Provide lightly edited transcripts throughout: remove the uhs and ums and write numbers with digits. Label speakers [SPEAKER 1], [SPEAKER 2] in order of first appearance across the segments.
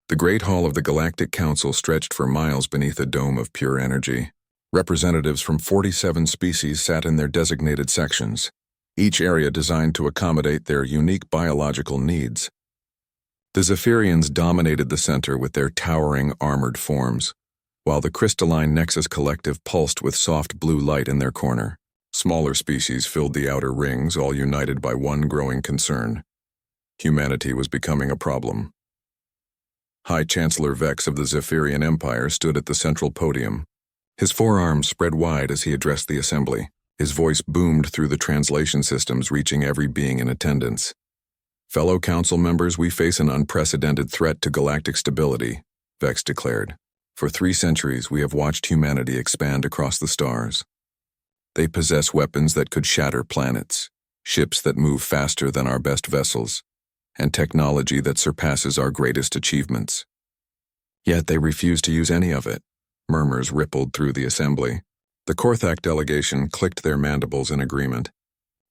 [SPEAKER 1] The Great Hall of the Galactic Council stretched for miles beneath a dome of pure energy. Representatives from 47 species sat in their designated sections, each area designed to accommodate their unique biological needs. The Zephyrians dominated the center with their towering armored forms, while the crystalline Nexus Collective pulsed with soft blue light in their corner. Smaller species filled the outer rings, all united by one growing concern. Humanity was becoming a problem. High Chancellor Vex of the Zephyrian Empire stood at the central podium. His forearms spread wide as he addressed the assembly. His voice boomed through the translation systems, reaching every being in attendance. "Fellow council members, we face an unprecedented threat to galactic stability," Vex declared. "For 3 centuries, we have watched humanity expand across the stars. They possess weapons that could shatter planets, ships that move faster than our best vessels, and technology that surpasses our greatest achievements. Yet they refuse to use any of it." Murmurs rippled through the assembly. The Korthak delegation clicked their mandibles in agreement,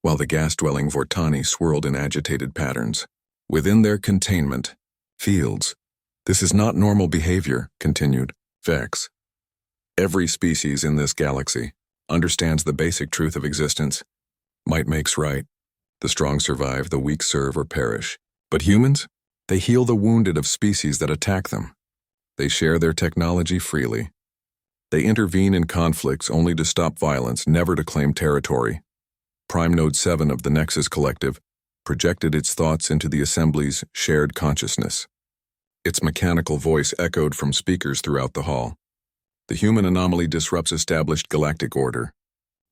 [SPEAKER 1] while the gas-dwelling Vortani swirled in agitated patterns. Within their containment fields, "This is not normal behavior," continued Vex. "Every species in this galaxy understands the basic truth of existence. Might makes right. The strong survive, the weak serve or perish. But humans? They heal the wounded of species that attack them. They share their technology freely. They intervene in conflicts only to stop violence, never to claim territory." Prime Node 7 of the Nexus Collective projected its thoughts into the Assembly's shared consciousness. Its mechanical voice echoed from speakers throughout the hall. "The human anomaly disrupts established galactic order.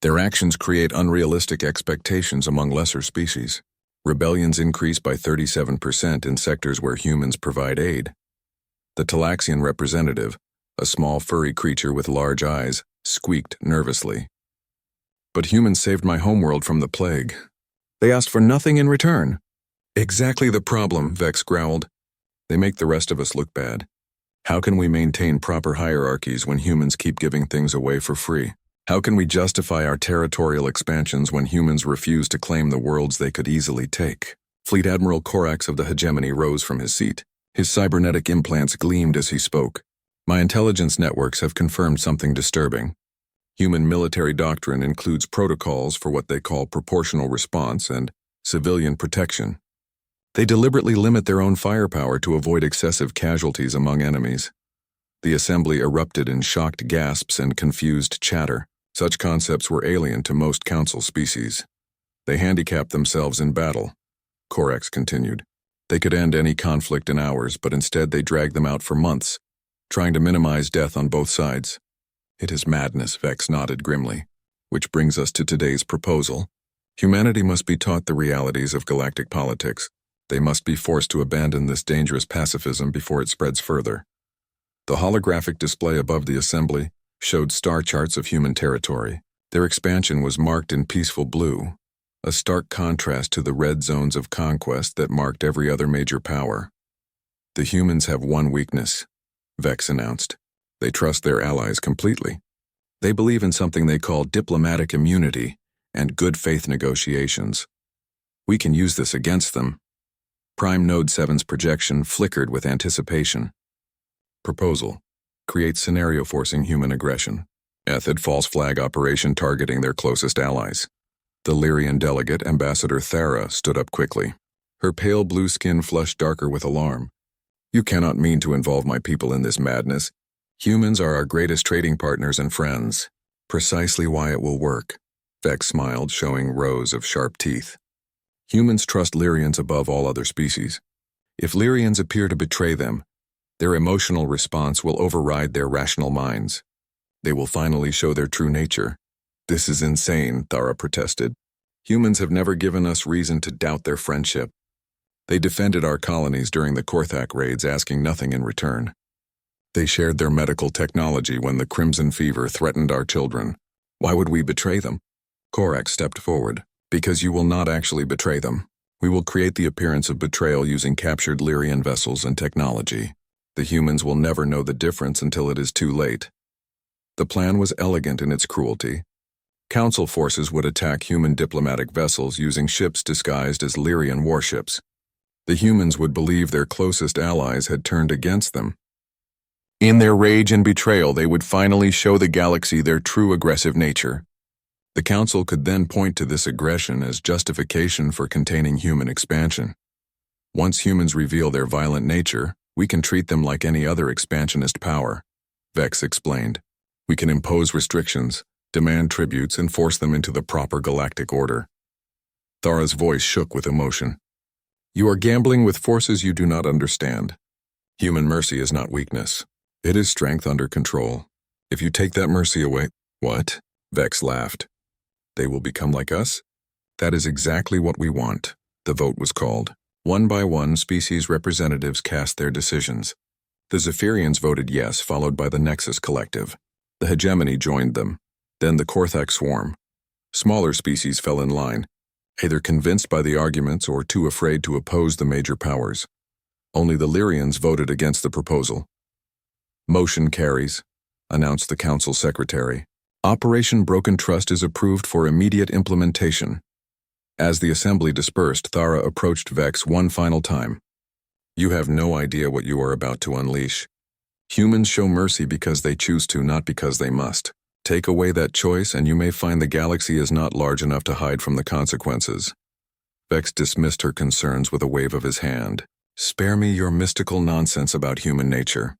[SPEAKER 1] Their actions create unrealistic expectations among lesser species. Rebellions increase by 37% in sectors where humans provide aid." The Talaxian representative, a small furry creature with large eyes, squeaked nervously. "But humans saved my homeworld from the plague. They asked for nothing in return." "Exactly the problem," Vex growled. "They make the rest of us look bad. How can we maintain proper hierarchies when humans keep giving things away for free? How can we justify our territorial expansions when humans refuse to claim the worlds they could easily take?" Fleet Admiral Korax of the Hegemony rose from his seat. His cybernetic implants gleamed as he spoke. "My intelligence networks have confirmed something disturbing. Human military doctrine includes protocols for what they call proportional response and civilian protection. They deliberately limit their own firepower to avoid excessive casualties among enemies." The assembly erupted in shocked gasps and confused chatter. Such concepts were alien to most council species. "They handicap themselves in battle," Korax continued. "They could end any conflict in hours, but instead they drag them out for months, trying to minimize death on both sides." "It is madness," Vex nodded grimly. "Which brings us to today's proposal. Humanity must be taught the realities of galactic politics. They must be forced to abandon this dangerous pacifism before it spreads further." The holographic display above the assembly showed star charts of human territory. Their expansion was marked in peaceful blue, a stark contrast to the red zones of conquest that marked every other major power. "The humans have one weakness," Vex announced. "They trust their allies completely. They believe in something they call diplomatic immunity and good faith negotiations. We can use this against them." Prime Node 7's projection flickered with anticipation. "Proposal: create scenario forcing human aggression. Method: false flag operation targeting their closest allies." The Lyrian delegate, Ambassador Thara, stood up quickly. Her pale blue skin flushed darker with alarm. "You cannot mean to involve my people in this madness. Humans are our greatest trading partners and friends." "Precisely why it will work," Vex smiled, showing rows of sharp teeth. "Humans trust Lyrians above all other species. If Lyrians appear to betray them, their emotional response will override their rational minds. They will finally show their true nature." "This is insane," Thara protested. "Humans have never given us reason to doubt their friendship. They defended our colonies during the Korthak raids, asking nothing in return. They shared their medical technology when the Crimson Fever threatened our children. Why would we betray them?" Korax stepped forward. "Because you will not actually betray them. We will create the appearance of betrayal using captured Lyrian vessels and technology. The humans will never know the difference until it is too late." The plan was elegant in its cruelty. Council forces would attack human diplomatic vessels using ships disguised as Lyrian warships. The humans would believe their closest allies had turned against them. In their rage and betrayal, they would finally show the galaxy their true aggressive nature. The Council could then point to this aggression as justification for containing human expansion. Once humans reveal their violent nature, we can treat them like any other expansionist power, Vex explained. We can impose restrictions, demand tributes, and force them into the proper galactic order. Thara's voice shook with emotion. You are gambling with forces you do not understand. Human mercy is not weakness. It is strength under control. If you take that mercy away— What? Vex laughed. They will become like us? That is exactly what we want. The vote was called. One by one, species representatives cast their decisions. The Zephyrians voted yes, followed by the Nexus Collective. The Hegemony joined them. Then the Korthak Swarm. Smaller species fell in line, either convinced by the arguments or too afraid to oppose the major powers. Only the Lyrians voted against the proposal. Motion carries, announced the Council Secretary. Operation Broken Trust is approved for immediate implementation. As the assembly dispersed, Thara approached Vex one final time. You have no idea what you are about to unleash. Humans show mercy because they choose to, not because they must. Take away that choice and you may find the galaxy is not large enough to hide from the consequences. Vex dismissed her concerns with a wave of his hand. Spare me your mystical nonsense about human nature.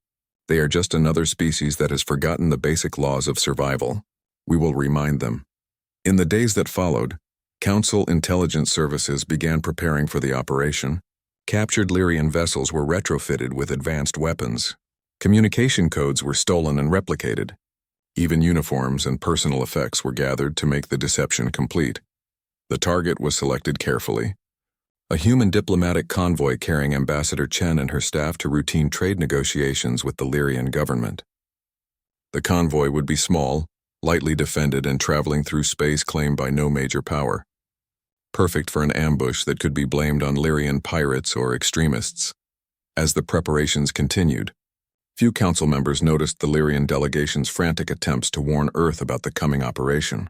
[SPEAKER 1] They are just another species that has forgotten the basic laws of survival. We will remind them. In the days that followed, Council intelligence services began preparing for the operation. Captured Lyrian vessels were retrofitted with advanced weapons. Communication codes were stolen and replicated. Even uniforms and personal effects were gathered to make the deception complete. The target was selected carefully. A human diplomatic convoy carrying Ambassador Chen and her staff to routine trade negotiations with the Lyrian government. The convoy would be small, lightly defended and traveling through space claimed by no major power. Perfect for an ambush that could be blamed on Lyrian pirates or extremists. As the preparations continued, few council members noticed the Lyrian delegation's frantic attempts to warn Earth about the coming operation.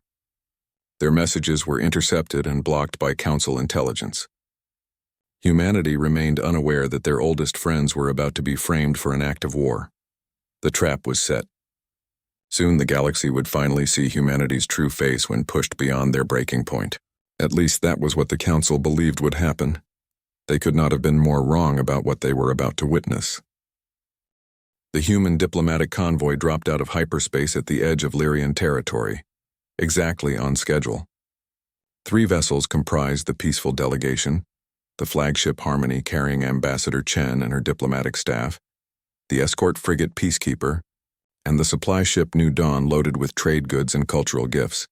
[SPEAKER 1] Their messages were intercepted and blocked by council intelligence. Humanity remained unaware that their oldest friends were about to be framed for an act of war. The trap was set. Soon the galaxy would finally see humanity's true face when pushed beyond their breaking point. At least that was what the council believed would happen. They could not have been more wrong about what they were about to witness. The human diplomatic convoy dropped out of hyperspace at the edge of Lyrian territory, exactly on schedule. 3 vessels comprised the peaceful delegation: the flagship Harmony carrying Ambassador Chen and her diplomatic staff, the escort frigate Peacekeeper, and the supply ship New Dawn loaded with trade goods and cultural gifts.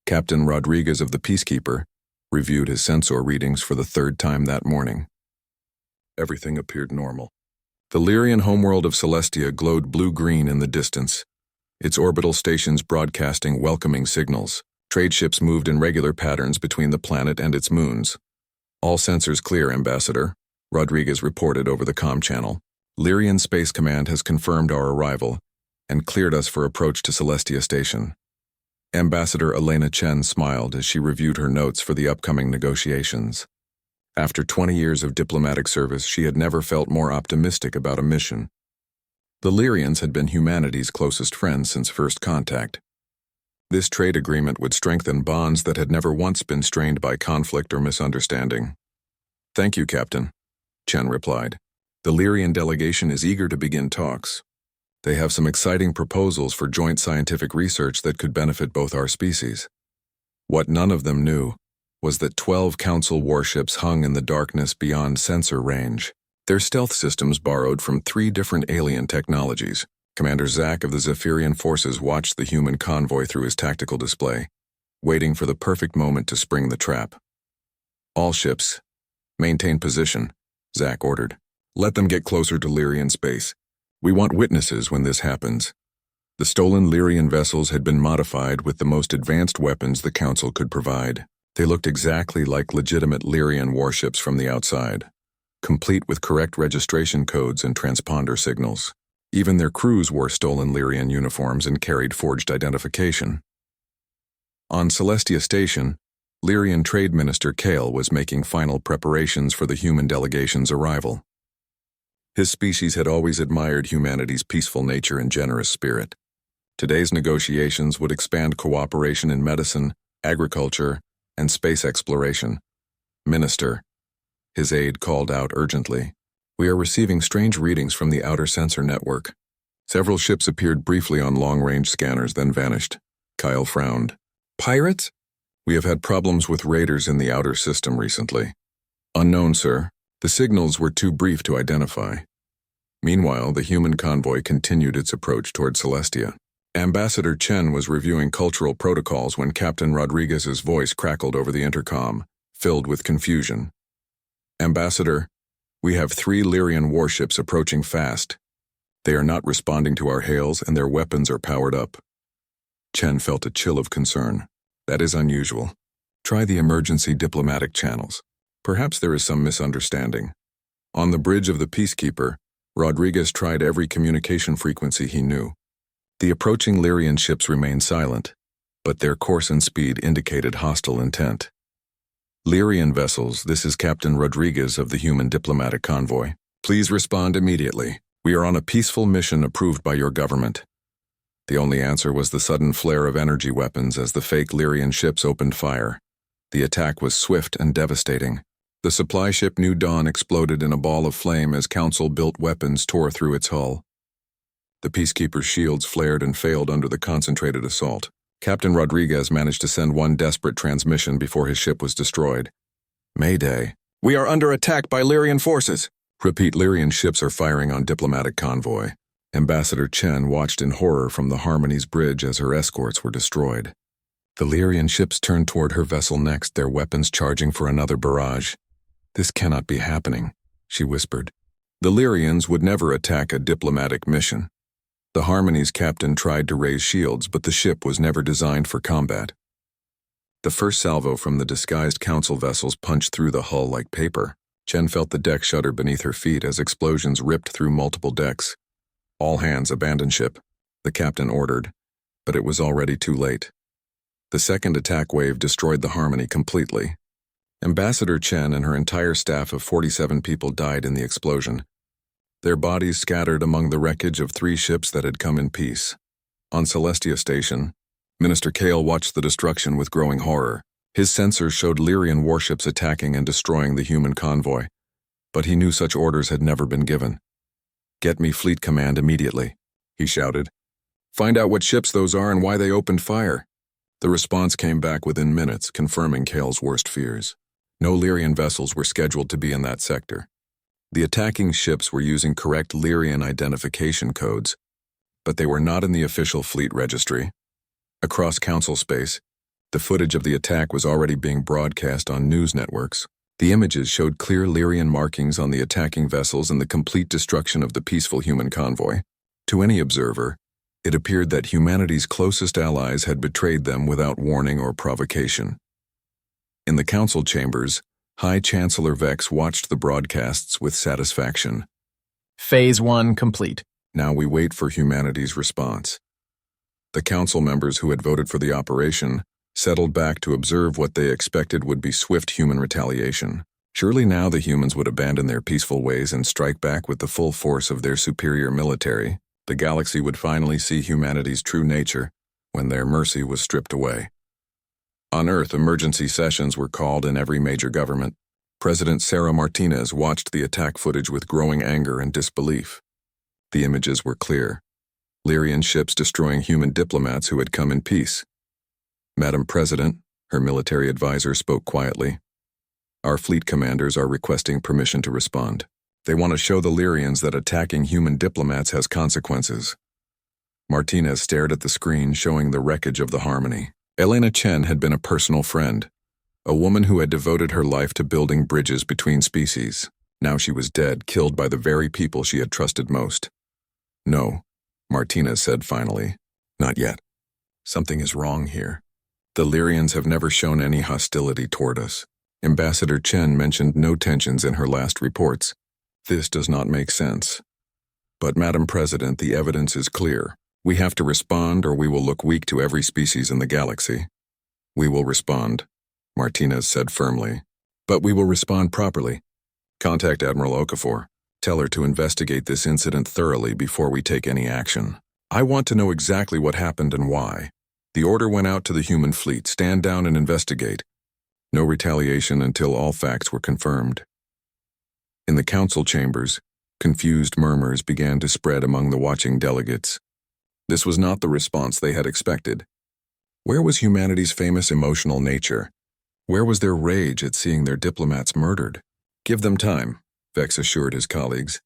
[SPEAKER 1] Captain Rodriguez of the Peacekeeper reviewed his sensor readings for the 3rd time that morning. Everything appeared normal. The Lyrian homeworld of Celestia glowed blue-green in the distance, its orbital stations broadcasting welcoming signals. Trade ships moved in regular patterns between the planet and its moons. All sensors clear, Ambassador, Rodriguez reported over the comm channel. Lyrian Space Command has confirmed our arrival and cleared us for approach to Celestia Station. Ambassador Elena Chen smiled as she reviewed her notes for the upcoming negotiations. After 20 years of diplomatic service, she had never felt more optimistic about a mission. The Lyrians had been humanity's closest friends since first contact. This trade agreement would strengthen bonds that had never once been strained by conflict or misunderstanding. Thank you, Captain, Chen replied. The Lyrian delegation is eager to begin talks. They have some exciting proposals for joint scientific research that could benefit both our species. What none of them knew was that 12 Council warships hung in the darkness beyond sensor range. Their stealth systems borrowed from 3 different alien technologies. Commander Zach of the Zephyrian forces watched the human convoy through his tactical display, waiting for the perfect moment to spring the trap. All ships, maintain position, Zach ordered. Let them get closer to Lyrian space. We want witnesses when this happens. The stolen Lyrian vessels had been modified with the most advanced weapons the Council could provide. They looked exactly like legitimate Lyrian warships from the outside, complete with correct registration codes and transponder signals. Even their crews wore stolen Lyrian uniforms and carried forged identification. On Celestia Station, Lyrian Trade Minister Kale was making final preparations for the human delegation's arrival. His species had always admired humanity's peaceful nature and generous spirit. Today's negotiations would expand cooperation in medicine, agriculture, and space exploration. Minister, his aide called out urgently, "We are receiving strange readings from the outer sensor network." Several ships appeared briefly on long-range scanners, then vanished. Kyle frowned. "Pirates?" "We have had problems with raiders in the outer system recently." "Unknown, sir. The signals were too brief to identify." Meanwhile, the human convoy continued its approach toward Celestia. Ambassador Chen was reviewing cultural protocols when Captain Rodriguez's voice crackled over the intercom, filled with confusion. "Ambassador, we have 3 Lyrian warships approaching fast. They are not responding to our hails and their weapons are powered up." Chen felt a chill of concern. "That is unusual. Try the emergency diplomatic channels. Perhaps there is some misunderstanding." On the bridge of the Peacekeeper, Rodriguez tried every communication frequency he knew. The approaching Lyrian ships remained silent, but their course and speed indicated hostile intent. "Lyrian vessels, this is Captain Rodriguez of the human diplomatic convoy. Please respond immediately. We are on a peaceful mission approved by your government." The only answer was the sudden flare of energy weapons as the fake Lyrian ships opened fire. The attack was swift and devastating. The supply ship New Dawn exploded in a ball of flame as Council-built weapons tore through its hull. The Peacekeeper's shields flared and failed under the concentrated assault. Captain Rodriguez managed to send one desperate transmission before his ship was destroyed. "Mayday. We are under attack by Lyrian forces." "Repeat, Lyrian ships are firing on diplomatic convoy." Ambassador Chen watched in horror from the Harmony's bridge as her escorts were destroyed. The Lyrian ships turned toward her vessel next, their weapons charging for another barrage. "This cannot be happening," she whispered. The Lyrians would never attack a diplomatic mission. The Harmony's captain tried to raise shields, but the ship was never designed for combat. The first salvo from the disguised council vessels punched through the hull like paper. Chen felt the deck shudder beneath her feet as explosions ripped through multiple decks. "All hands abandon ship," the captain ordered, but it was already too late. The second attack wave destroyed the Harmony completely. Ambassador Chen and her entire staff of 47 people died in the explosion, their bodies scattered among the wreckage of 3 ships that had come in peace. On Celestia Station, Minister Kale watched the destruction with growing horror. His sensors showed Lyrian warships attacking and destroying the human convoy, but he knew such orders had never been given. "Get me Fleet Command immediately," he shouted. "Find out what ships those are and why they opened fire." The response came back within minutes, confirming Kale's worst fears. No Lyrian vessels were scheduled to be in that sector. The attacking ships were using correct Lyrian identification codes, but they were not in the official fleet registry. Across Council space, the footage of the attack was already being broadcast on news networks. The images showed clear Lyrian markings on the attacking vessels and the complete destruction of the peaceful human convoy. To any observer, it appeared that humanity's closest allies had betrayed them without warning or provocation. In the council chambers, High Chancellor Vex watched the broadcasts with satisfaction.
[SPEAKER 2] Phase 1 complete.
[SPEAKER 1] Now we wait for humanity's response. The council members who had voted for the operation settled back to observe what they expected would be swift human retaliation. Surely now the humans would abandon their peaceful ways and strike back with the full force of their superior military. The galaxy would finally see humanity's true nature when their mercy was stripped away. On Earth, emergency sessions were called in every major government. President Sarah Martinez watched the attack footage with growing anger and disbelief. The images were clear. Lyrian ships destroying human diplomats who had come in peace. "Madam President," her military advisor spoke quietly, "our fleet commanders are requesting permission to respond. They want to show the Lyrians that attacking human diplomats has consequences." Martinez stared at the screen showing the wreckage of the Harmony. Elena Chen had been a personal friend, a woman who had devoted her life to building bridges between species. Now she was dead, killed by the very people she had trusted most. "No," Martinez said finally. "Not yet. Something is wrong here. The Lyrians have never shown any hostility toward us. Ambassador Chen mentioned no tensions in her last reports. This does not make sense. But, Madam President, the evidence is clear. We have to respond or we will look weak to every species in the galaxy." "We will respond," Martinez said firmly. But we will respond properly. Contact Admiral Okafor. Tell her to investigate this incident thoroughly before we take any action. I want to know exactly what happened and why. The order went out to the human fleet. Stand down and investigate. No retaliation until all facts were confirmed. In the council chambers, confused murmurs began to spread among the watching delegates. This was not the response they had expected. Where was humanity's famous emotional nature? Where was their rage at seeing their diplomats murdered? Give them time, Vex assured his colleagues.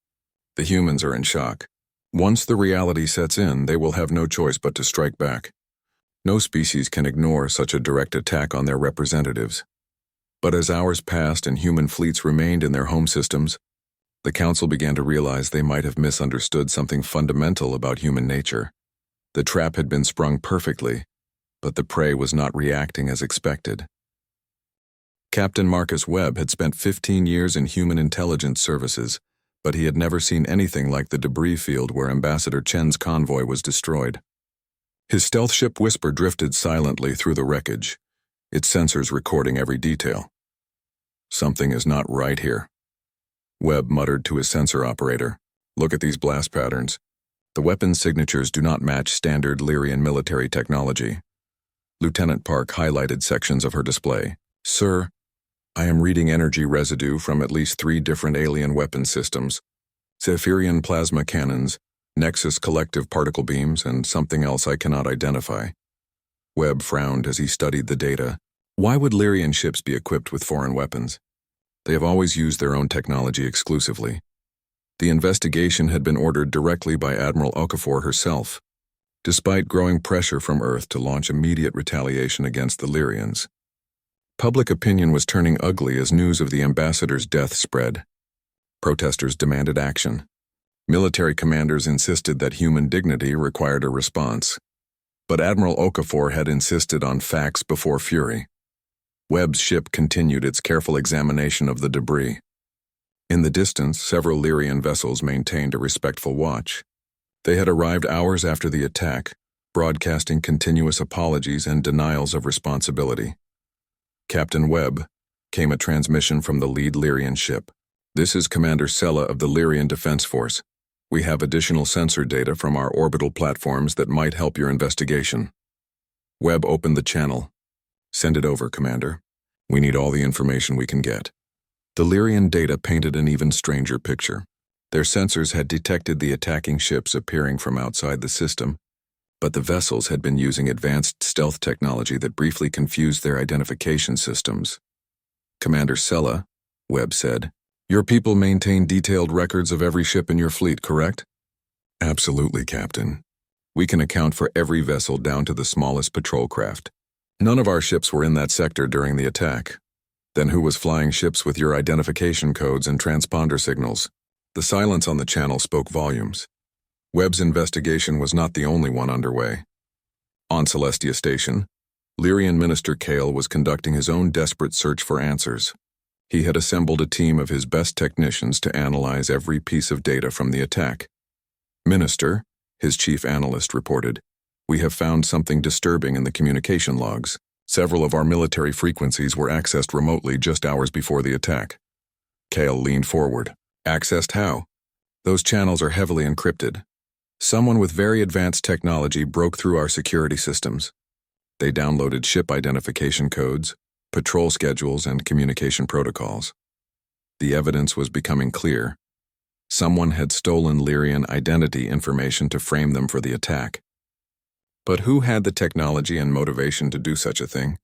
[SPEAKER 1] The humans are in shock. Once the reality sets in, they will have no choice but to strike back. No species can ignore such a direct attack on their representatives. But as hours passed and human fleets remained in their home systems, the council began to realize they might have misunderstood something fundamental about human nature. The trap had been sprung perfectly, but the prey was not reacting as expected. Captain Marcus Webb had spent 15 years in human intelligence services, but he had never seen anything like the debris field where Ambassador Chen's convoy was destroyed. His stealth ship Whisper drifted silently through the wreckage, its sensors recording every detail. Something is not right here. Webb muttered to his sensor operator. Look at these blast patterns. The weapons signatures do not match standard Lyrian military technology. Lieutenant Park highlighted sections of her display. Sir, I am reading energy residue from at least 3 different alien weapon systems. Zephyrian plasma cannons, Nexus collective particle beams, and something else I cannot identify. Webb frowned as he studied the data. Why would Lyrian ships be equipped with foreign weapons? They have always used their own technology exclusively. The investigation had been ordered directly by Admiral Okafor herself, despite growing pressure from Earth to launch immediate retaliation against the Lyrians. Public opinion was turning ugly as news of the ambassador's death spread. Protesters demanded action. Military commanders insisted that human dignity required a response. But Admiral Okafor had insisted on facts before fury. Webb's ship continued its careful examination of the debris. In the distance, several Lyrian vessels maintained a respectful watch. They had arrived hours after the attack, broadcasting continuous apologies and denials of responsibility. Captain Webb, came a transmission from the lead Lyrian ship. This is Commander Sella of the Lyrian Defense Force. We have additional sensor data from our orbital platforms that might help your investigation. Webb opened the channel. Send it over, Commander. We need all the information we can get. The Lyrian data painted an even stranger picture. Their sensors had detected the attacking ships appearing from outside the system, but the vessels had been using advanced stealth technology that briefly confused their identification systems. Commander Sella, Webb said, your people maintain detailed records of every ship in your fleet, correct? Absolutely, Captain. We can account for every vessel down to the smallest patrol craft. None of our ships were in that sector during the attack. Then who was flying ships with your identification codes and transponder signals? The silence on the channel spoke volumes. Webb's investigation was not the only one underway. On Celestia Station, Lyrian Minister Kale was conducting his own desperate search for answers. He had assembled a team of his best technicians to analyze every piece of data from the attack. Minister, his chief analyst reported, we have found something disturbing in the communication logs. Several of our military frequencies were accessed remotely just hours before the attack. Kale leaned forward. Accessed how? Those channels are heavily encrypted. Someone with very advanced technology broke through our security systems. They downloaded ship identification codes, patrol schedules, and communication protocols. The evidence was becoming clear. Someone had stolen Lyrian identity information to frame them for the attack. But who had the technology and motivation to do such a thing?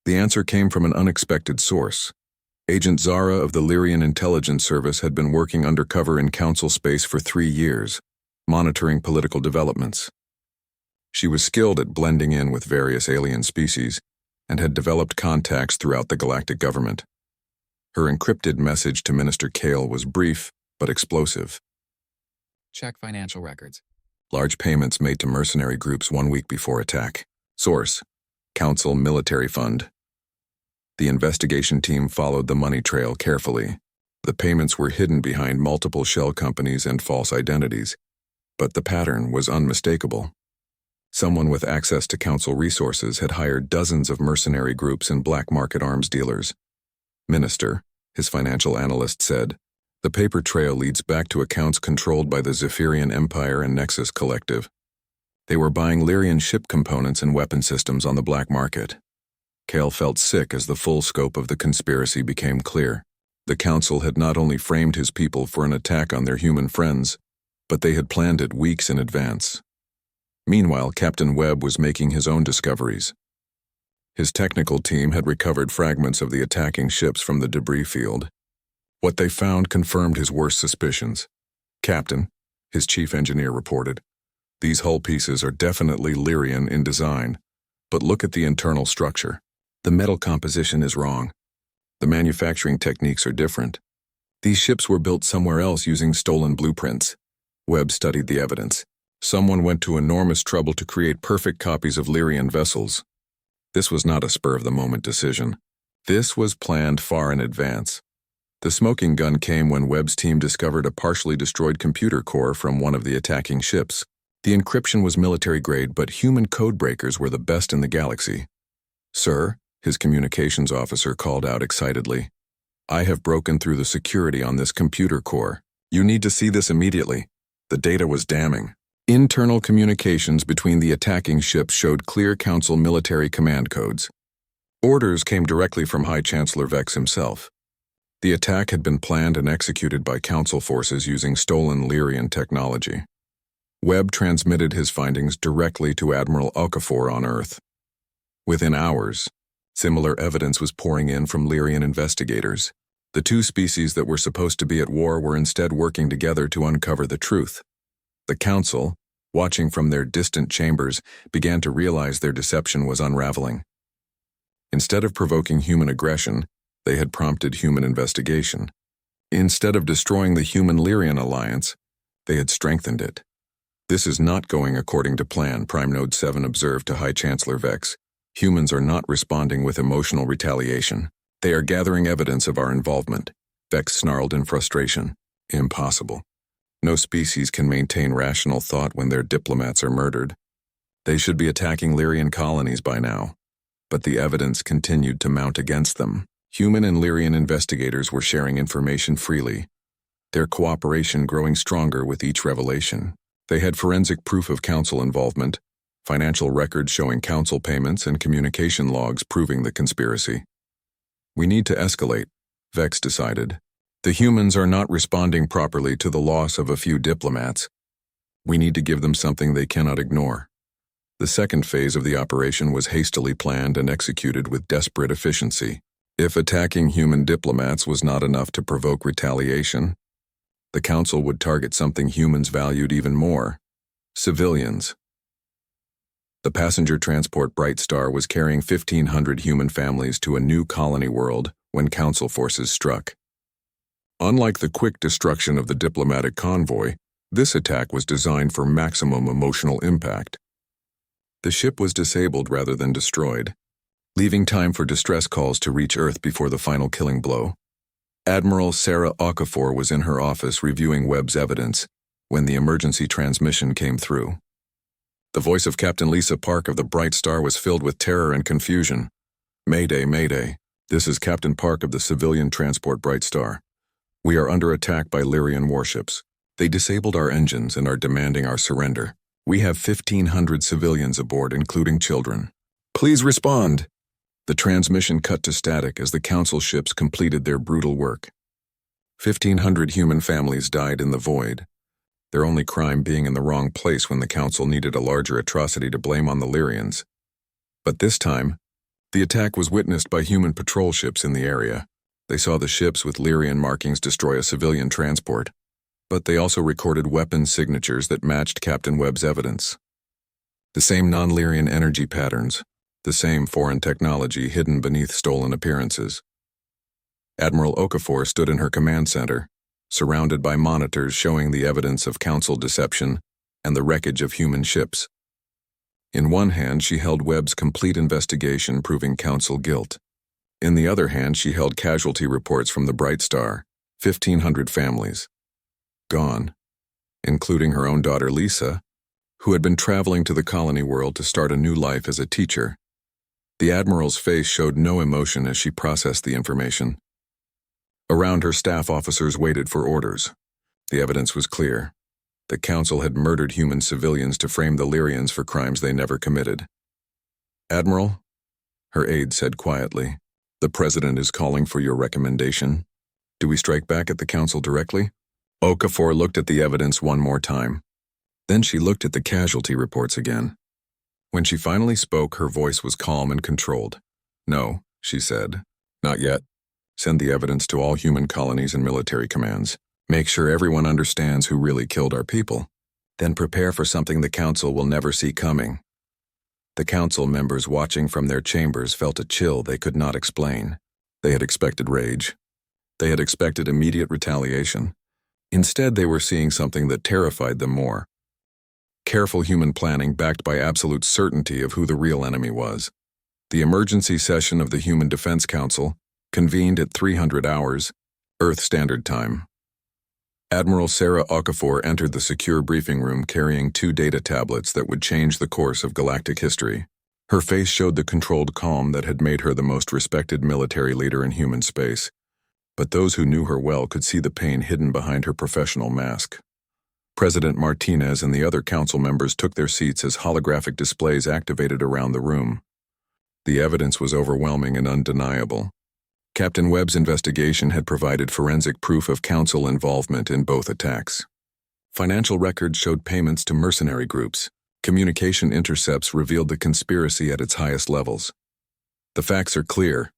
[SPEAKER 1] The answer came from an unexpected source. Agent Zara of the Lyrian Intelligence Service had been working undercover in Council space for 3 years, monitoring political developments. She was skilled at blending in with various alien species and had developed contacts throughout the galactic government. Her encrypted message to Minister Kale was brief but explosive.
[SPEAKER 3] Check financial records.
[SPEAKER 1] Large payments made to mercenary groups 1 week before attack. Source: Council Military Fund. The investigation team followed the money trail carefully. The payments were hidden behind multiple shell companies and false identities, but the pattern was unmistakable. Someone with access to council resources had hired dozens of mercenary groups and black market arms dealers. Minister, his financial analyst said, the paper trail leads back to accounts controlled by the Zephyrian Empire and Nexus Collective. They were buying Lyrian ship components and weapon systems on the black market. Kale felt sick as the full scope of the conspiracy became clear. The council had not only framed his people for an attack on their human friends, but they had planned it weeks in advance. Meanwhile, Captain Webb was making his own discoveries. His technical team had recovered fragments of the attacking ships from the debris field. What they found confirmed his worst suspicions. Captain, his chief engineer reported, these hull pieces are definitely Lyrian in design, but look at the internal structure. The metal composition is wrong. The manufacturing techniques are different. These ships were built somewhere else using stolen blueprints. Webb studied the evidence. Someone went to enormous trouble to create perfect copies of Lyrian vessels. This was not a spur-of-the-moment decision. This was planned far in advance. The smoking gun came when Webb's team discovered a partially destroyed computer core from one of the attacking ships. The encryption was military-grade, but human codebreakers were the best in the galaxy. Sir, his communications officer called out excitedly, I have broken through the security on this computer core. You need to see this immediately. The data was damning. Internal communications between the attacking ships showed clear Council military command codes. Orders came directly from High Chancellor Vex himself. The attack had been planned and executed by Council forces using stolen Lyrian technology. Webb transmitted his findings directly to Admiral Okafor on Earth. Within hours, similar evidence was pouring in from Lyrian investigators. The two species that were supposed to be at war were instead working together to uncover the truth. The Council, watching from their distant chambers, began to realize their deception was unraveling. Instead of provoking human aggression, they had prompted human investigation. Instead of destroying the human-Lyrian alliance, they had strengthened it. This is not going according to plan, Prime Node 7 observed to High Chancellor Vex. Humans are not responding with emotional retaliation. They are gathering evidence of our involvement. Vex snarled in frustration. Impossible. No species can maintain rational thought when their diplomats are murdered. They should be attacking Lyrian colonies by now. But the evidence continued to mount against them. Human and Lyrian investigators were sharing information freely, their cooperation growing stronger with each revelation. They had forensic proof of Council involvement, financial records showing Council payments and communication logs proving the conspiracy. We need to escalate, Vex decided. The humans are not responding properly to the loss of a few diplomats. We need to give them something they cannot ignore. The second phase of the operation was hastily planned and executed with desperate efficiency. If attacking human diplomats was not enough to provoke retaliation, the Council would target something humans valued even more: civilians. The passenger transport Bright Star was carrying 1,500 human families to a new colony world when Council forces struck. Unlike the quick destruction of the diplomatic convoy, this attack was designed for maximum emotional impact. The ship was disabled rather than destroyed, leaving time for distress calls to reach Earth before the final killing blow. Admiral Sarah Okafor was in her office reviewing Webb's evidence when the emergency transmission came through. The voice of Captain Lisa Park of the Bright Star was filled with terror and confusion. Mayday, Mayday. This is Captain Park of the civilian transport Bright Star. We are under attack by Lyrian warships. They disabled our engines and are demanding our surrender. We have 1,500 civilians aboard, including children. Please respond. The transmission cut to static as the Council ships completed their brutal work. 1,500 human families died in the void, their only crime being in the wrong place when the Council needed a larger atrocity to blame on the Lyrians. But this time, the attack was witnessed by human patrol ships in the area. They saw the ships with Lyrian markings destroy a civilian transport, but they also recorded weapons signatures that matched Captain Webb's evidence. The same non-Lyrian energy patterns, the same foreign technology hidden beneath stolen appearances. Admiral Okafor stood in her command center, surrounded by monitors showing the evidence of Council deception and the wreckage of human ships. In one hand, she held Webb's complete investigation proving Council guilt. In the other hand, she held casualty reports from the Bright Star, 1,500 families. Gone, including her own daughter Lisa, who had been traveling to the colony world to start a new life as a teacher. The Admiral's face showed no emotion as she processed the information. Around her, staff officers waited for orders. The evidence was clear. The Council had murdered human civilians to frame the Lyrians for crimes they never committed. "Admiral," her aide said quietly, "the President is calling for your recommendation. Do we strike back at the Council directly?" Okafor looked at the evidence one more time. Then she looked at the casualty reports again. When she finally spoke, her voice was calm and controlled. "No," she said. "Not yet. Send the evidence to all human colonies and military commands. Make sure everyone understands who really killed our people. Then prepare for something the Council will never see coming." The Council members watching from their chambers felt a chill they could not explain. They had expected rage. They had expected immediate retaliation. Instead, they were seeing something that terrified them more. Careful human planning backed by absolute certainty of who the real enemy was. The emergency session of the Human Defense Council convened at 300 hours, Earth Standard Time. Admiral Sarah Okafor entered the secure briefing room carrying 2 data tablets that would change the course of galactic history. Her face showed the controlled calm that had made her the most respected military leader in human space. But those who knew her well could see the pain hidden behind her professional mask. President Martinez and the other council members took their seats as holographic displays activated around the room. The evidence was overwhelming and undeniable. Captain Webb's investigation had provided forensic proof of council involvement in both attacks. Financial records showed payments to mercenary groups. Communication intercepts revealed the conspiracy at its highest levels. "The facts are clear,"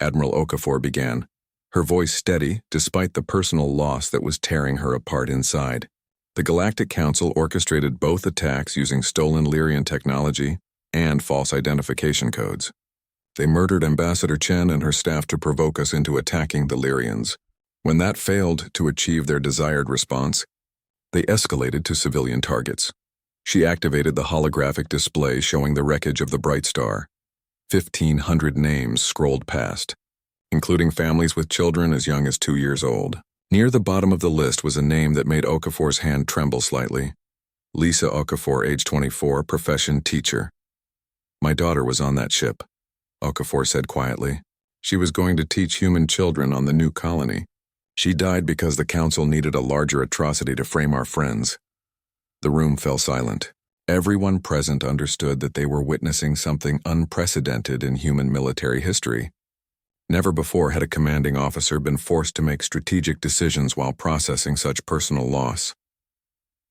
[SPEAKER 1] Admiral Okafor began, her voice steady despite the personal loss that was tearing her apart inside. The Galactic Council orchestrated both attacks using stolen Lyrian technology and false identification codes. They murdered Ambassador Chen and her staff to provoke us into attacking the Lyrians. When that failed to achieve their desired response, they escalated to civilian targets. She activated the holographic display showing the wreckage of the Bright Star. 1,500 names scrolled past, including families with children as young as 2 years old. Near the bottom of the list was a name that made Okafor's hand tremble slightly. Lisa Okafor, age 24, profession teacher. "My daughter was on that ship," Okafor said quietly. "She was going to teach human children on the new colony. She died because the Council needed a larger atrocity to frame our friends." The room fell silent. Everyone present understood that they were witnessing something unprecedented in human military history. Never before had a commanding officer been forced to make strategic decisions while processing such personal loss.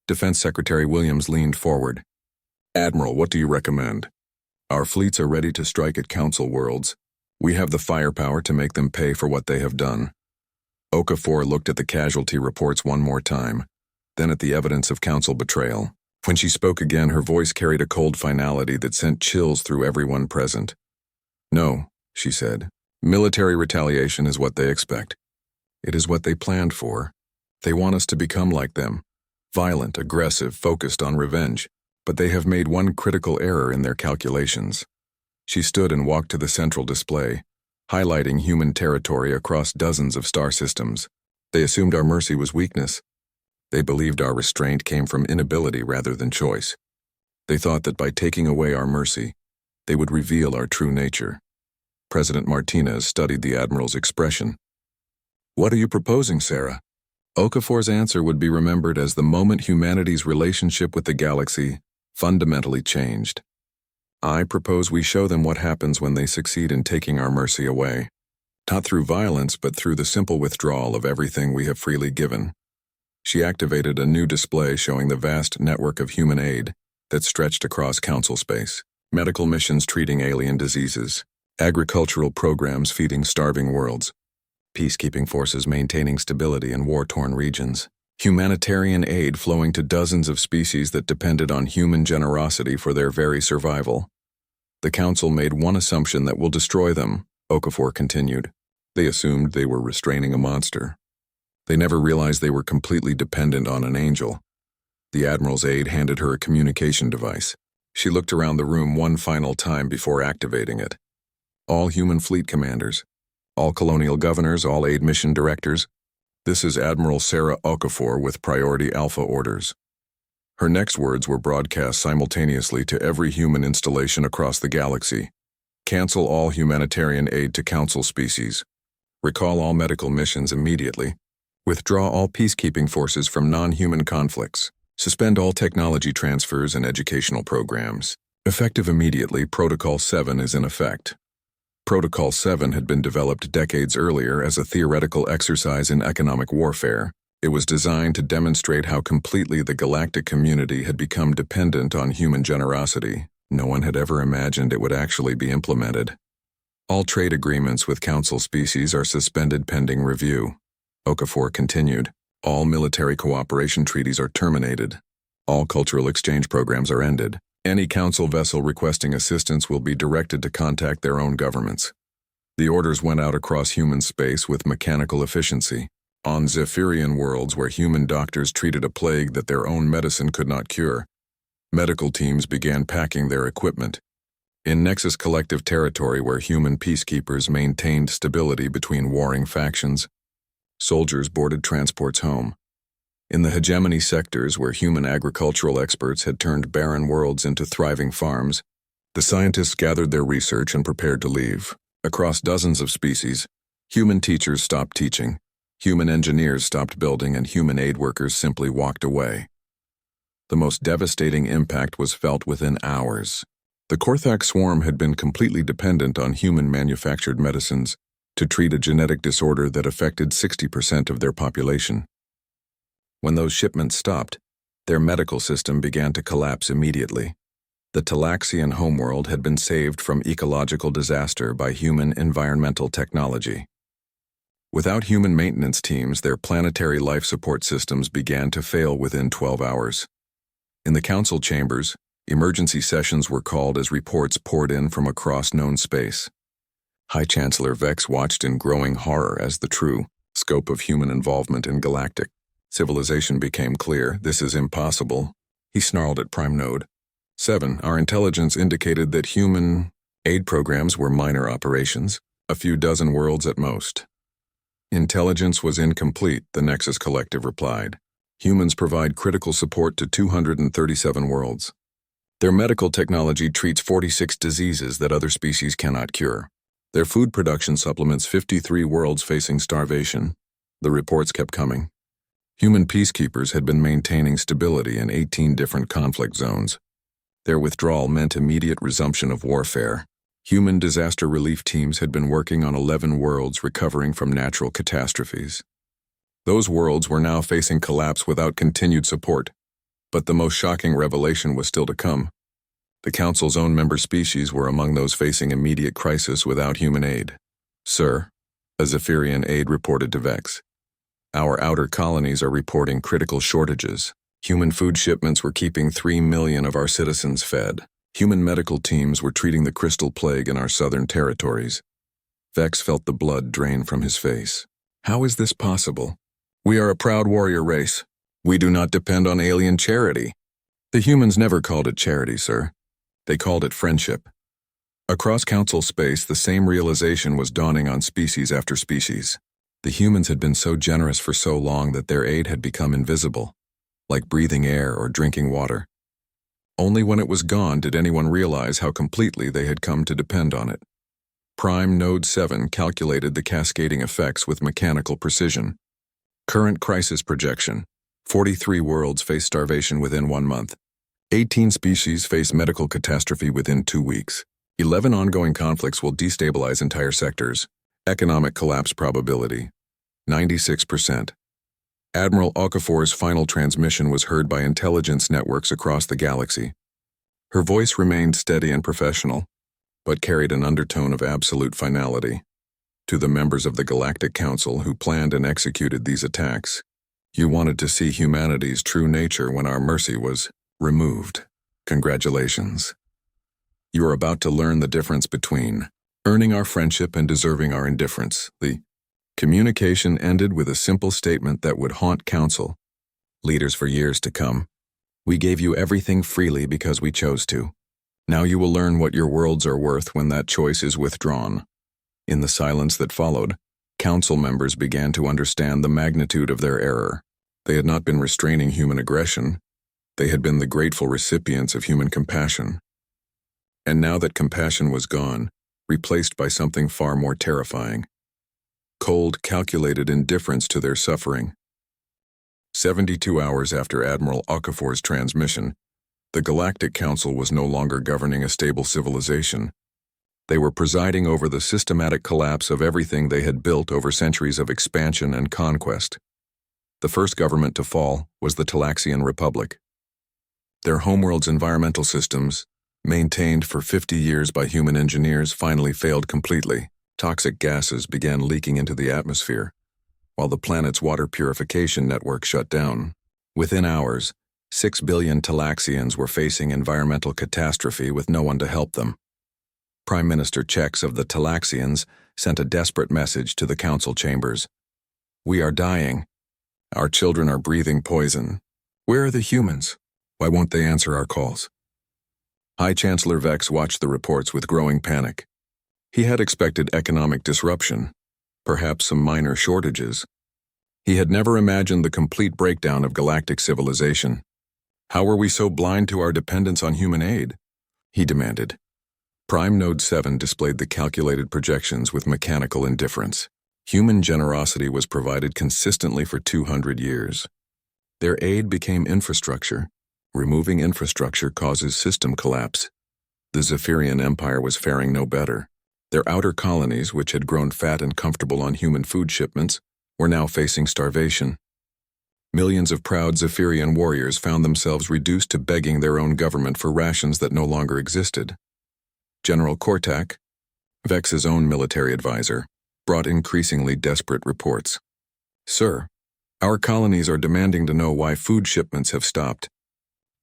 [SPEAKER 1] Defense Secretary Williams leaned forward. "Admiral, what do you recommend? Our fleets are ready to strike at Council worlds. We have the firepower to make them pay for what they have done." Okafor looked at the casualty reports one more time, then at the evidence of Council betrayal. When she spoke again, her voice carried a cold finality that sent chills through everyone present. "No," she said. "Military retaliation is what they expect. It is what they planned for. They want us to become like them, violent, aggressive, focused on revenge. But they have made one critical error in their calculations." She stood and walked to the central display, highlighting human territory across dozens of star systems. "They assumed our mercy was weakness. They believed our restraint came from inability rather than choice. They thought that by taking away our mercy, they would reveal our true nature." President Martinez studied the Admiral's expression. "What are you proposing, Sarah?" Okafor's answer would be remembered as the moment humanity's relationship with the galaxy fundamentally changed. "I propose we show them what happens when they succeed in taking our mercy away. Not through violence, but through the simple withdrawal of everything we have freely given." She activated a new display showing the vast network of human aid that stretched across Council space. Medical missions treating alien diseases, agricultural programs feeding starving worlds, peacekeeping forces maintaining stability in war-torn regions, humanitarian aid flowing to dozens of species that depended on human generosity for their very survival. "The Council made one assumption that will destroy them," Okafor continued. "They assumed they were restraining a monster. They never realized they were completely dependent on an angel." The Admiral's aide handed her a communication device. She looked around the room one final time before activating it. "All human fleet commanders, all colonial governors, all aid mission directors, this is Admiral Sarah Okafor with Priority Alpha orders. Her next words were broadcast simultaneously to every human installation across the galaxy. Cancel all humanitarian aid to Council species. Recall all medical missions immediately. Withdraw all peacekeeping forces from non-human conflicts. Suspend all technology transfers and educational programs. Effective immediately, Protocol 7 is in effect. Protocol 7 had been developed decades earlier as a theoretical exercise in economic warfare. It was designed to demonstrate how completely the galactic community had become dependent on human generosity. No one had ever imagined it would actually be implemented. All trade agreements with Council species are suspended pending review. Okafor continued. All military cooperation treaties are terminated. All cultural exchange programs are ended. Any Council vessel requesting assistance will be directed to contact their own governments. The orders went out across human space with mechanical efficiency. On Zephyrian worlds where human doctors treated a plague that their own medicine could not cure, medical teams began packing their equipment. In Nexus Collective territory where human peacekeepers maintained stability between warring factions, soldiers boarded transports home. In the hegemony sectors where human agricultural experts had turned barren worlds into thriving farms, the scientists gathered their research and prepared to leave. Across dozens of species, human teachers stopped teaching, human engineers stopped building, and human aid workers simply walked away. The most devastating impact was felt within hours. The Korthak swarm had been completely dependent on human-manufactured medicines to treat a genetic disorder that affected 60% of their population. When those shipments stopped, their medical system began to collapse immediately. The Talaxian homeworld had been saved from ecological disaster by human environmental technology. Without human maintenance teams, their planetary life support systems began to fail within 12 hours. In the Council chambers, emergency sessions were called as reports poured in from across known space. High Chancellor Vex watched in growing horror as the true scope of human involvement in galactic civilization became clear. This is impossible, he snarled at Prime Node 7. Our intelligence indicated that human aid programs were minor operations, a few dozen worlds at most. Intelligence was incomplete, the Nexus Collective replied. Humans provide critical support to 237 worlds. Their medical technology treats 46 diseases that other species cannot cure. Their food production supplements 53 worlds facing starvation. The reports kept coming. Human peacekeepers had been maintaining stability in 18 different conflict zones. Their withdrawal meant immediate resumption of warfare. Human disaster relief teams had been working on 11 worlds recovering from natural catastrophes. Those worlds were now facing collapse without continued support. But the most shocking revelation was still to come. The Council's own member species were among those facing immediate crisis without human aid. Sir, a Zephyrian aide reported to Vex. Our outer colonies are reporting critical shortages. Human food shipments were keeping 3 million of our citizens fed. Human medical teams were treating the crystal plague in our southern territories. Vex felt the blood drain from his face. How is this possible? We are a proud warrior race. We do not depend on alien charity. The humans never called it charity, sir. They called it friendship. Across Council space, the same realization was dawning on species after species. The humans had been so generous for so long that their aid had become invisible, like breathing air or drinking water. Only when it was gone did anyone realize how completely they had come to depend on it. Prime Node 7 calculated the cascading effects with mechanical precision. Current crisis projection: 43 worlds face starvation within 1 month. 18 species face medical catastrophe within 2 weeks. 11 ongoing conflicts will destabilize entire sectors. Economic collapse probability: 96%. Admiral Okafor's final transmission was heard by intelligence networks across the galaxy. Her voice remained steady and professional, but carried an undertone of absolute finality. To the members of the Galactic Council who planned and executed these attacks, you wanted to see humanity's true nature when our mercy was removed. Congratulations. You are about to learn the difference between earning our friendship and deserving our indifference. The communication ended with a simple statement that would haunt Council leaders for years to come. We gave you everything freely because we chose to. Now you will learn what your worlds are worth when that choice is withdrawn. In the silence that followed, Council members began to understand the magnitude of their error. They had not been restraining human aggression. They had been the grateful recipients of human compassion. And now that compassion was gone, replaced by something far more terrifying. Cold, calculated indifference to their suffering. 72 hours after Admiral Okafor's transmission, the Galactic Council was no longer governing a stable civilization. They were presiding over the systematic collapse of everything they had built over centuries of expansion and conquest. The first government to fall was the Talaxian Republic. Their homeworld's environmental systems, maintained for 50 years by human engineers, finally failed completely. Toxic gases began leaking into the atmosphere, while the planet's water purification network shut down. Within hours, 6 billion Talaxians were facing environmental catastrophe with no one to help them. Prime Minister Chex of the Talaxians sent a desperate message to the council chambers. "We are dying. Our children are breathing poison. Where are the humans? Why won't they answer our calls?" High Chancellor Vex watched the reports with growing panic. He had expected economic disruption, perhaps some minor shortages. He had never imagined the complete breakdown of galactic civilization. "How were we so blind to our dependence on human aid?" he demanded. Prime Node 7 displayed the calculated projections with mechanical indifference. Human generosity was provided consistently for 200 years. Their aid became infrastructure. Removing infrastructure causes system collapse. The Zephyrian Empire was faring no better. Their outer colonies, which had grown fat and comfortable on human food shipments, were now facing starvation. Millions of proud Zephyrian warriors found themselves reduced to begging their own government for rations that no longer existed. General Kortak, Vex's own military advisor, brought increasingly desperate reports. "Sir, our colonies are demanding to know why food shipments have stopped.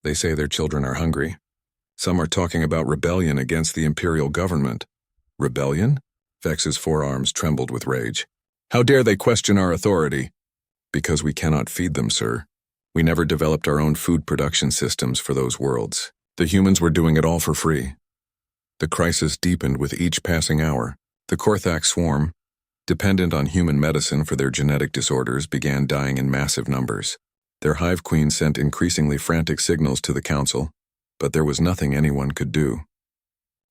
[SPEAKER 1] They say their children are hungry. Some are talking about rebellion against the imperial government." "Rebellion?" Vex's forearms trembled with rage. "How dare they question our authority?" "Because we cannot feed them, sir. We never developed our own food production systems for those worlds. The humans were doing it all for free." The crisis deepened with each passing hour. The Korthak swarm, dependent on human medicine for their genetic disorders, began dying in massive numbers. Their hive queen sent increasingly frantic signals to the council, but there was nothing anyone could do.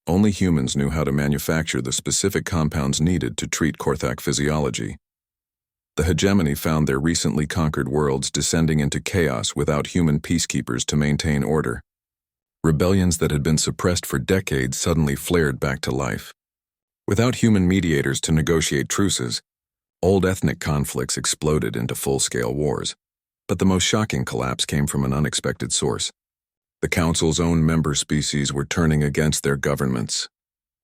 [SPEAKER 1] Only humans knew how to manufacture the specific compounds needed to treat Korthak physiology. The hegemony found their recently conquered worlds descending into chaos without human peacekeepers to maintain order. Rebellions that had been suppressed for decades suddenly flared back to life. Without human mediators to negotiate truces, old ethnic conflicts exploded into full-scale wars. But the most shocking collapse came from an unexpected source. The Council's own member species were turning against their governments.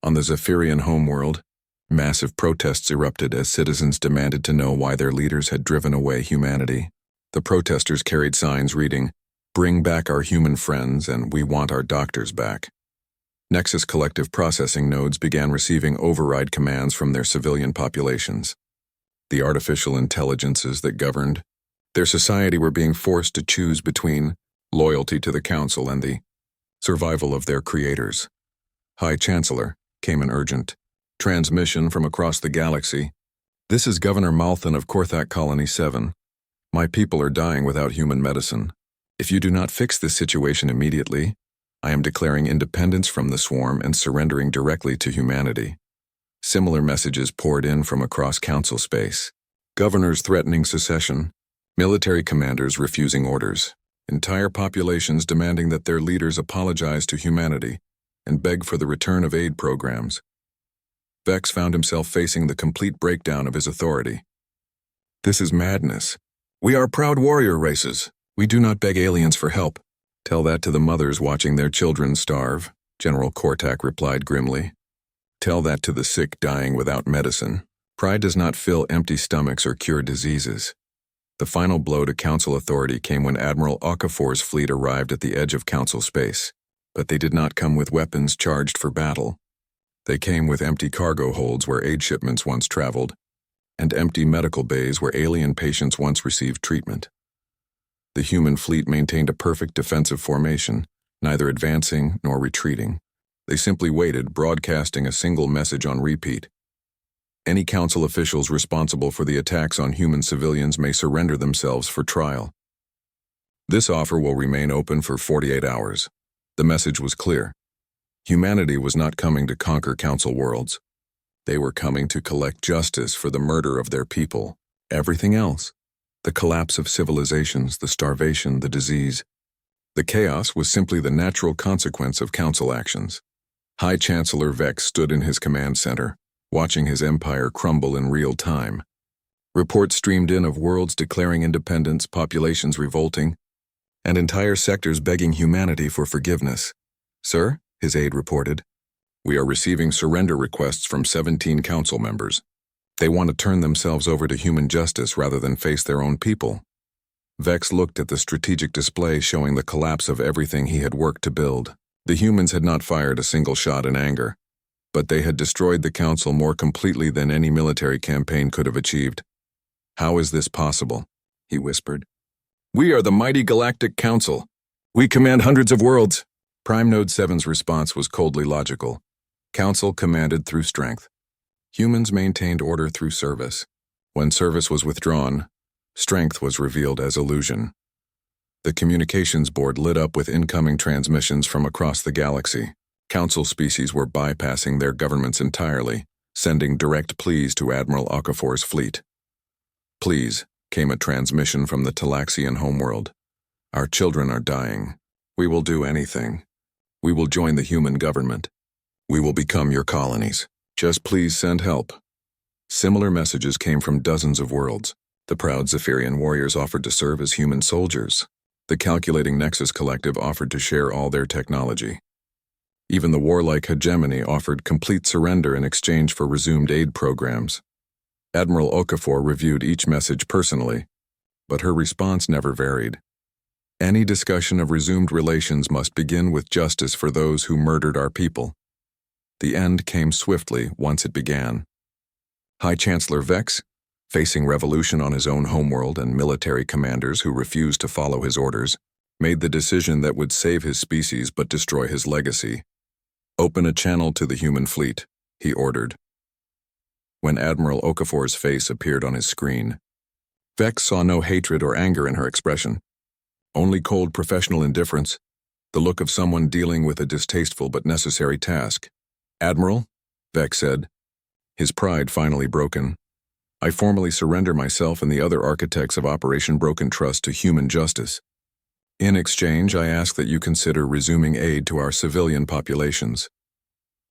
[SPEAKER 1] On the Zephyrian homeworld, massive protests erupted as citizens demanded to know why their leaders had driven away humanity. The protesters carried signs reading, "Bring back our human friends," and "We want our doctors back." Nexus collective processing nodes began receiving override commands from their civilian populations. The artificial intelligences that governed their society were being forced to choose between loyalty to the Council and the survival of their creators. "High Chancellor," came an urgent transmission from across the galaxy. "This is Governor Malthan of Korthak Colony 7. My people are dying without human medicine. If you do not fix this situation immediately, I am declaring independence from the swarm and surrendering directly to humanity." Similar messages poured in from across Council space. Governors threatening secession, military commanders refusing orders, entire populations demanding that their leaders apologize to humanity and beg for the return of aid programs. Vex found himself facing the complete breakdown of his authority. "This is madness. We are proud warrior races. We do not beg aliens for help." "Tell that to the mothers watching their children starve," General Kortak replied grimly. "Tell that to the sick dying without medicine. Pride does not fill empty stomachs or cure diseases." The final blow to Council authority came when Admiral Okafor's fleet arrived at the edge of Council space. But they did not come with weapons charged for battle. They came with empty cargo holds where aid shipments once traveled, and empty medical bays where alien patients once received treatment. The human fleet maintained a perfect defensive formation, neither advancing nor retreating. They simply waited, broadcasting a single message on repeat. "Any Council officials responsible for the attacks on human civilians may surrender themselves for trial." This offer will remain open for 48 hours. The message was clear. Humanity was not coming to conquer Council worlds. They were coming to collect justice for the murder of their people. Everything else, the collapse of civilizations, the starvation, the disease, the chaos was simply the natural consequence of Council actions. High Chancellor Vex stood in his command center, watching his empire crumble in real time. Reports streamed in of worlds declaring independence, populations revolting, and entire sectors begging humanity for forgiveness. "Sir," his aide reported, "we are receiving surrender requests from 17 council members. They want to turn themselves over to human justice rather than face their own people." Vex looked at the strategic display showing the collapse of everything he had worked to build. The humans had not fired a single shot in anger, but they had destroyed the council more completely than any military campaign could have achieved. "How is this possible?" he whispered. "We are the mighty Galactic Council. We command hundreds of worlds." Prime Node 7's response was coldly logical. Council commanded through strength. Humans maintained order through service. When service was withdrawn, strength was revealed as illusion. The communications board lit up with incoming transmissions from across the galaxy. Council species were bypassing their governments entirely, sending direct pleas to Admiral Okafor's fleet. "Please," came a transmission from the Talaxian homeworld. "Our children are dying. We will do anything. We will join the human government. We will become your colonies. Just please send help." Similar messages came from dozens of worlds. The proud Zephyrian warriors offered to serve as human soldiers. The Calculating Nexus Collective offered to share all their technology. Even the warlike hegemony offered complete surrender in exchange for resumed aid programs. Admiral Okafor reviewed each message personally, but her response never varied. Any discussion of resumed relations must begin with justice for those who murdered our people. The end came swiftly once it began. High Chancellor Vex, facing revolution on his own homeworld and military commanders who refused to follow his orders, made the decision that would save his species but destroy his legacy. "Open a channel to the human fleet," he ordered. When Admiral Okafor's face appeared on his screen, Vex saw no hatred or anger in her expression. Only cold professional indifference, the look of someone dealing with a distasteful but necessary task. "Admiral," Vex said, his pride finally broken, "I formally surrender myself and the other architects of Operation Broken Trust to human justice. In exchange, I ask that you consider resuming aid to our civilian populations."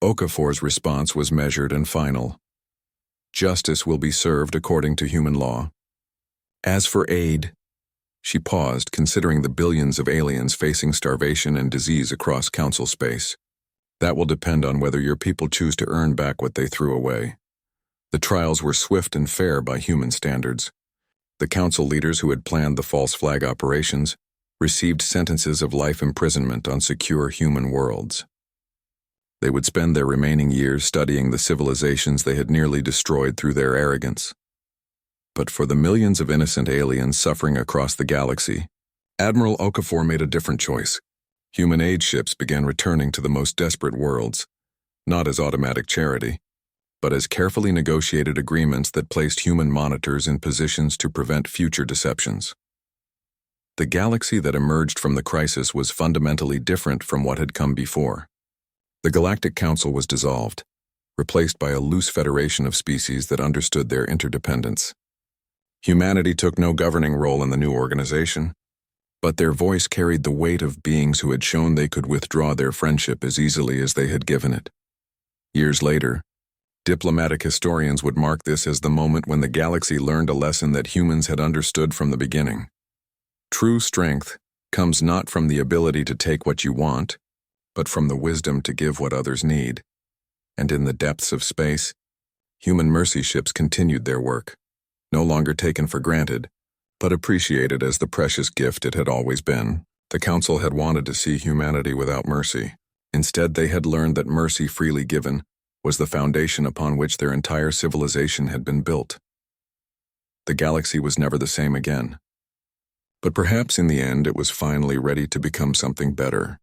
[SPEAKER 1] Okafor's response was measured and final. "Justice will be served according to human law. As for aid," she paused, considering the billions of aliens facing starvation and disease across Council space. "That will depend on whether your people choose to earn back what they threw away." The trials were swift and fair by human standards. The Council leaders who had planned the false flag operations received sentences of life imprisonment on secure human worlds. They would spend their remaining years studying the civilizations they had nearly destroyed through their arrogance. But for the millions of innocent aliens suffering across the galaxy, Admiral Okafor made a different choice. Human aid ships began returning to the most desperate worlds, not as automatic charity, but as carefully negotiated agreements that placed human monitors in positions to prevent future deceptions. The galaxy that emerged from the crisis was fundamentally different from what had come before. The Galactic Council was dissolved, replaced by a loose federation of species that understood their interdependence. Humanity took no governing role in the new organization, but their voice carried the weight of beings who had shown they could withdraw their friendship as easily as they had given it. Years later, diplomatic historians would mark this as the moment when the galaxy learned a lesson that humans had understood from the beginning. True strength comes not from the ability to take what you want, but from the wisdom to give what others need. And in the depths of space, human mercy ships continued their work, no longer taken for granted, but appreciated as the precious gift it had always been. The Council had wanted to see humanity without mercy. Instead, they had learned that mercy freely given was the foundation upon which their entire civilization had been built. The galaxy was never the same again. But perhaps in the end it was finally ready to become something better.